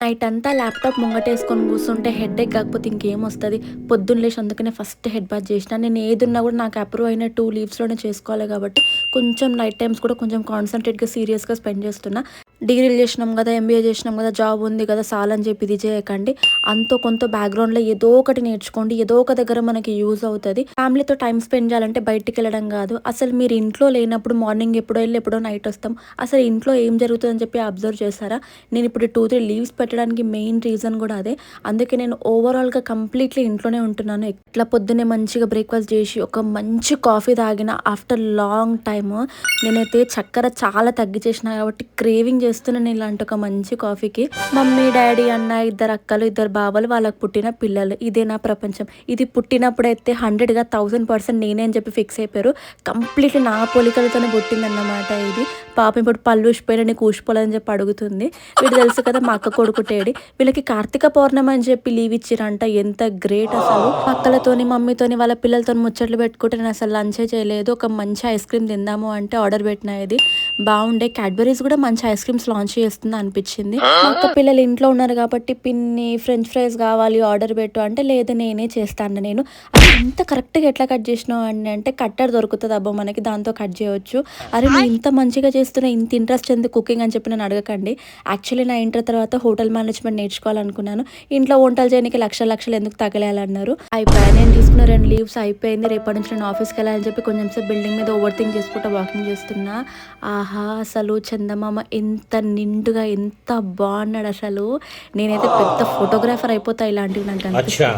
Night అంతా laptop ముంగటేసుకొని కూర్చుంటే headache కాకపోతే ఇంకేం వస్తుంది. పొద్దున్న లేచి అందుకనే ఫస్ట్ హెడ్ బాత్ చేసిన. నేను ఏదున్నా కూడా నాకు అప్రూవ్ అయిన 2 లీవ్స్‌లోనే చేసుకోవాలి కాబట్టి కొంచెం నైట్ టైమ్స్ కూడా కొంచెం కాన్సంట్రేట్‌గా, సీరియస్‌గా స్పెండ్ చేస్తున్నా. డిగ్రీలు చేసినాం కదా, ఎంబీఏ చేసినాం కదా, జాబ్ ఉంది కదా చాలని చెప్పి ఇది చేయకండి. అంతో కొంత బ్యాక్‌గ్రౌండ్‌లో ఏదో ఒకటి నేర్చుకోండి. ఏదో ఒక దగ్గర మనకి యూజ్ అవుతది. ఫ్యామిలీతో టైమ్ స్పెండ్ చేయాలంటే బయటికెళ్ళడం కాదు. అసలు మీరు ఇంట్లో లేనప్పుడు మార్నింగ్ ఎప్పుడో ఎళ్ళి ఎప్పుడో నైట్ వస్తాం. అసలు ఇంట్లో ఏం జరుగుతుందని చెప్పి అబ్జర్వ్ చేశారా? నేను ఇప్పుడు 2, 3 లీవ్స్ పెట్టడానికి మెయిన్ రీజన్ కూడా అదే. అందుకే నేను ఓవరాల్‌గా కంప్లీట్‌లీ ఇంట్లోనే ఉంటున్నాను. ఇట్లా పొద్దున్నే మంచిగా బ్రేక్‌ఫాస్ట్ చేసి, ఒక మంచి కాఫీ తాగిన ఆఫ్టర్ లాంగ్ టైమ్. నేనైతే చక్కెర చాలా తగ్గిచేసినా కాబట్టి క్రేవింగ్ చేస్తున్నాను ఇలాంటి ఒక మంచి కాఫీకి. మమ్మీ, డ్యాడీ, అన్న, ఇద్దరు అక్కలు, ఇద్దరు బావలు, వాళ్ళకి పుట్టిన పిల్లలు. ఇదే నా ప్రపంచం. ఇది పుట్టినప్పుడైతే 100గా 1000% నేనే అని చెప్పి ఫిక్స్ అయిపోయారు. కంప్లీట్‌లీ నా పోలికలతోనే పుట్టిందన్నమాట ఇది. పాపం ఇప్పుడు పళ్ళు ఊసిపోయినా నీకు ఊసిపోలేదని చెప్పి అడుగుతుంది. వీడు తెలుసు కదా మా అక్క కొడుకు టేడి. వీళ్ళకి కార్తీక పౌర్ణమి అని చెప్పి లీవ్ ఇచ్చిరంట. ఎంత గ్రేట్ అసలు. మా అక్కలతోని, మమ్మీతోని, వాళ్ళ పిల్లలతోని ముచ్చట్లు పెట్టుకుంటే నేను అసలు లంచే చేయలేదు. ఒక మంచి ఐస్ క్రీమ్ తిందాము అంటే ఆర్డర్ పెట్టినా. ఇది బాగుండే. క్యాడ్బరీస్ కూడా మంచి ఐస్ క్రీమ్స్ లాంచ్ చేస్తుంది అనిపించింది. మా అక్క పిల్లలు ఇంట్లో ఉన్నారు కాబట్టి పిన్ని ఫ్రెంచ్ ఫ్రైస్ కావాలి ఆర్డర్ పెట్టు అంటే లేదు నేనే చేస్తాను నేను. అది ఇంత కరెక్ట్‌గా ఎట్లా కట్ చేసినావు అని అంటే కట్టర్ దొరుకుతది అబ్బా మనకి, దాంతో కట్ చేయొచ్చు. అరే నువ్వు ఇంత మంచిగా చేస్తున్నా ఇంత ఇంట్రెస్ట్ ఎందుకు కుకింగ్ అని చెప్పి నన్ను అడగకండి. యాక్చువల్లీ నా ఇంటర్ తర్వాత హోటల్ మేనేజ్మెంట్ నేర్చుకోవాలనుకున్నాను. ఇంట్లో వంటలు చేయడానికి లక్షలు లక్షలు ఎందుకు తగలేయాలన్నారు. అయిపోయా. నేను తీసుకున్న 2 లీవ్స్ అయిపోయింది. రేపటి నుంచి నేను ఆఫీస్‌కి వెళ్ళాలని చెప్పి కొంచెం సేపు బిల్డింగ్ మీద ఓవర్ థింక్ చేసుకుంటూ వాకింగ్ చేస్తున్నా. ఆహా! అసలు చందమామ ఎంత నిండుగా ఎంత బాగున్నాడు అసలు. నేనైతే పెద్ద ఫోటోగ్రాఫర్ అయిపోతా ఇలాంటివి నాకు అనిపిస్తే.